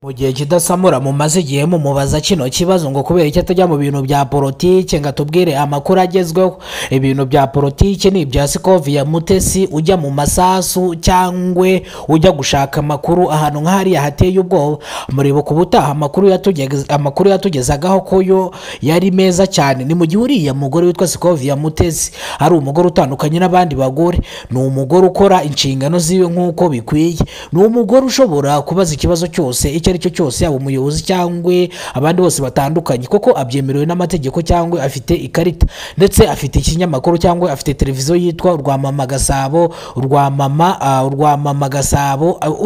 Mu gihe kidasamura mumaze igihe mumubaza kino kibazo ngo kubera icyo atajya mu bintu bya politike ngo atubwire amakuru agezweho. Ibintu bya politike ni ibya Scovia Mutesi ujya mu masasu cyangwa ujya gushaka amakuru ahantu nk'ahariya hateye ubwoba. Muribuka ubutaha amakuru yatugezagaho ko yo yari meza cyane. Ni mu gihe uriya mugore witwa Scovia Mutesi ari umugore utandukanye n'abandi bagore. Ni umugore ukora inshingano ziwe nk'uko bikwiye. Ni umugore ushobora kubaza ikibazo cyose icyo aricyo cyose, yaba umuyobozi cyangwa abandi bose batandukanye, kuko abyemerewe n'amategeko cyangwa afite ikarita, ndetse afite ikinyamakuru cyangwa afite televiziyo yitwa Urwamama Gasabo.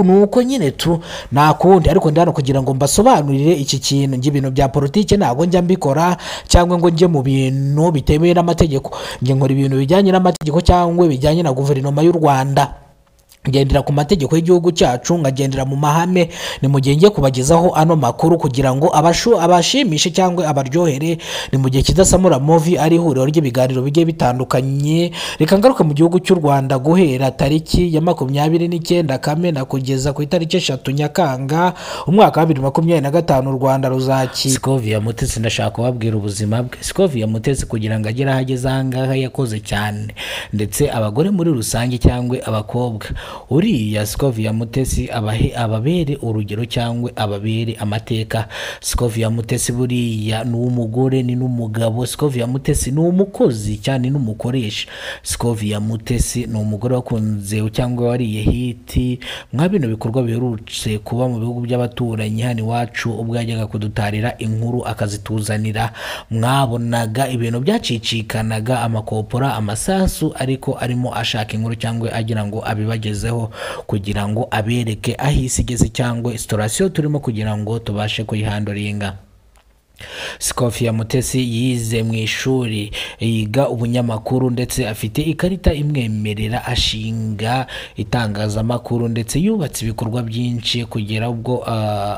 Nuko nyine tu nakundi, ariko ndano kugira ngo mbasobanurire iki kintu. Nge ibintu bya politike ntabwo njya mbikora cyangwa ngo njye mu bintu bitemewe n'amategeko. Nge nkora ibintu bijyanye n'amategeko cyangwa bijyanye na guverinoma y'u Rwanda, ngendera ku mategeko y'igihugu cyacu, ngagendera mu mahame. Ni mu gihe ngiye kubagezaho ano makuru kugira ngo abashimishe cyangwa abaryohere. Ni mu gihe kidasamura movie ari ihuriro ry'ibiganiro bigiye bitandukanye. Reka ngaruka mu gihugu cy'u Rwanda guhera tariki ya 29 Kamena kugeza ku itariki 3 Nyakanga umwaka wa 2025 u Rwanda ruzaki. Scovia Mutesi ndashaka kubabwira ubuzima bwe. Scovia Mutesi kugira ngo agere ahageze ahangaha yakoze cyane, ndetse abagore muri rusange cyangwa abakobwa. Uriya Scovia Mutesi ababere urugero cyangwa ababere amateka. Scovia Mutesi buriya ni umugore ni n'umugabo. Scovia Mutesi ni umukozi cyane n'umukoresha. Scovia Mutesi ni umugore wakunze cyangwa wariye hiti mwa bino bikorwa biherutse kuba mu bihugu by'abaturanyi hano iwacu, ubwo yajyaga kudutarira inkuru akazituzanira. Mwabonaga ibintu byacicikanaga, amakopora, amasasu, ariko arimo ashaka inkuru cyangwa agira ngo abibagezeho kugira ngo abereke aho isi igeze cyangwa situation turimo kugira ngo tubashe kuyihandoringa. Scovia Mutesi yize mu ishuri, yiga ubunyamakuru, ndetse afite ikarita imwemerera ashinga itangazamakuru, ndetse yubatse ibikorwa byinshi kugera ubwo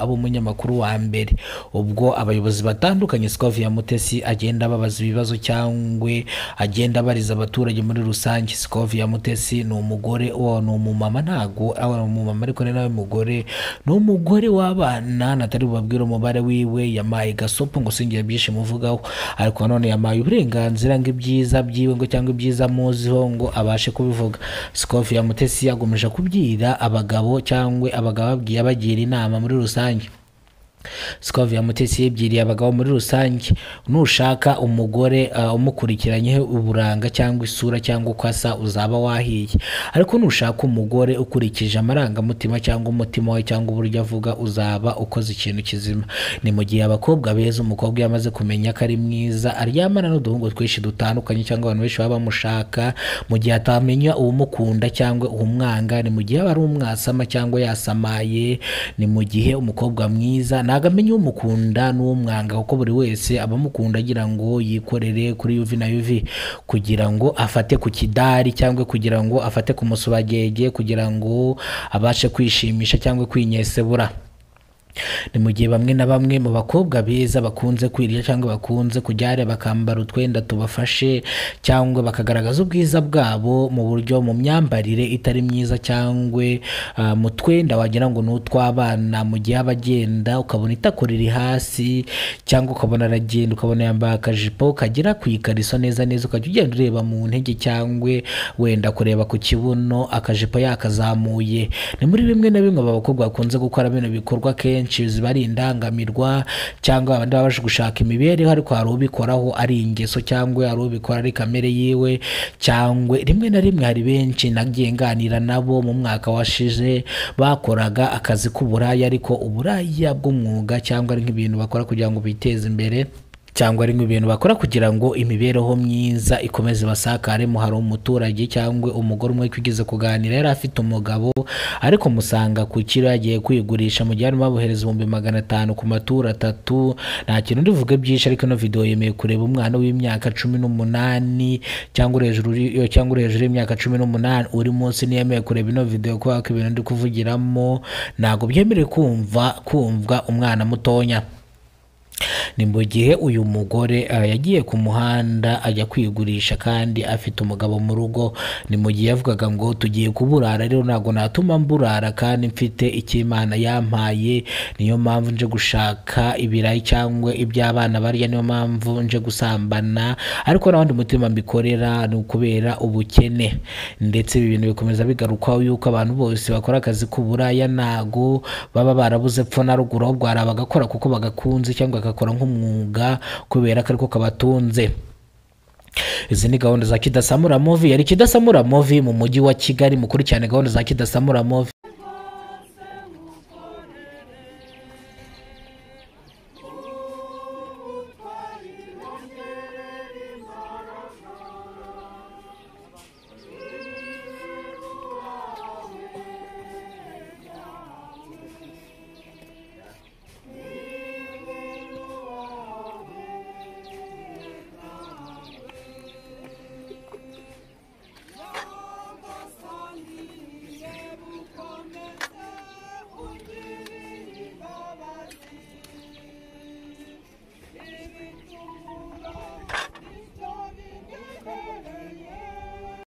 abo umunyamakuru wa mbere. Ubwo abayobozi batandukanye Scovia Mutesi agenda babaza ibibazo cyangwa agenda bariza abaturage muri rusange. Scovia Mutesi ni umugore, ni umumama, ntago ari umumama ariko ni nawe mugore, ni umugore w'abana. Natari bubabwira umubare wiwe, yamaye gasopo ngo singiye byinshi muvugaho, ariko none yamaye uburenganzira ngo ibyiza byiwe ngo cyangwa ibyiza muziho ngo abashe kubivuga. Scovia Mutesi yagomeje kubwira abagabo cyangwa abagabo babwiye abagira inama muri rusange. Scovia Mutesi yibwiriye abagabo muri rusange, nushaka umugore umukurikiranye uburanga cyangwa isura cyangwa uko asa uzaba wahiye, ariko nushaka umugore ukurikije amarangamutima cyangwa umutima we cyangwa uburyo avuga uzaba ukoze ikintu kizima. Ni mu gihe abakobwa beza, umukobwa yamaze kumenya ko ari mwiza, aryamana n'uduhungu twinshi dutandukanye cyangwa abantu benshi baba bamushaka, mu gihe atamenya uwumukunda cyangwa uwumwanga. Ni mu gihe aba ari umwasama cyangwa yasamaye. Ni mu gihe umukobwa mwiza ntago amenya umukunda n'umwanga, kuko buri wese abamukunda agira ngo yikorere kuri yuvi na yuvi, kugira ngo afate ku kidari cyangwa kugira ngo afate ku musubagege, kugira ngo abashe kwishimisha cyangwa kwinyesebura. Ni mu gihe bamwe na bamwe mu bakobwa beza bakunze kwirya cyangwa bakunze kujyare bakambara utwenda tubafashe cyangwa bakagaragaza ubwiza bwabo mu buryo mu myambarire itari myiza, cyangwa mu twenda wagira ngo n'utwabana. Mu gihe abagenda ukabona itako riri hasi, cyangwa ukabona aragenda ukabona yambaye akajipo kagera ku ikariso neza neza, ukajya ugenda ureba mu ntege cyangwa wenda kureba ku kibuno akajipo yakazamuye. Ni muri bimwe na bimwe abakobwa bakunze gukora bino bikorwa kenshi zibari indangamirwa, cyangwa abandi babasha gushaka imibereho, ariko hari ubikoraho ari ingeso cyangwa hari ubikora ari kamere yiwe. Cyangwa rimwe na rimwe hari benshi nagiye nganira nabo mu mwaka washize bakoraga akazi k'uburaya, ariko uburaya bw'umwuga cyangwa ari nk'ibintu bakora kugira ngo biteze imbere, cyangwa ari ibintu bakora kugira ngo imibereho myiza ikomeze basakaremo. Hari umuturage cyangwa umugore umwe kwigeze kuganira, yari afite umugabo ariko musanga ku kiro yagiye kwigurisha, mu gihe arimo babohereza 500 ku maturo 3. Nta kintu ndivuge byinshi, ariko no video yemeye kureba umwana w'imyaka 18 cyangwa hejuru y'imyaka 18 uri munsi niyemeye kureba ino video, kwa ko ibintu ndi kuvugiramo ntago byemerewe kumva umwana mutonya. ni mu gihe uyu mugore yagiye ku muhanda ajya kwigurisha kandi afite umugabo mu rugo. Ni mu gihe yavugaga ngo tugiye kuburara, rero ntabwo natuma mburara kandi mfite icyo Imana yampaye, niyo mpamvu nje gushaka ibirayi cyangwa iby'abana barya, niyo mpamvu nje gusambana, ariko n'abandi mutima mbikorera ni ukubera ubukene. Ndetse ibi bintu bikomeza bigarukwaho yuko abantu bose bakora akazi k'uburaya ntago baba barabuze epfo na ruguru, ahubwo hari abagakora kuko bagakunze cyangwa bagakora nk'umwuga kubera ko ariko kabatunze. Izi ni gahunda za Kidasamura Movie, yari Kidasamura Movie mu mujyi wa Kigali. Mukurikirane gahunda za Kidasamura Movie.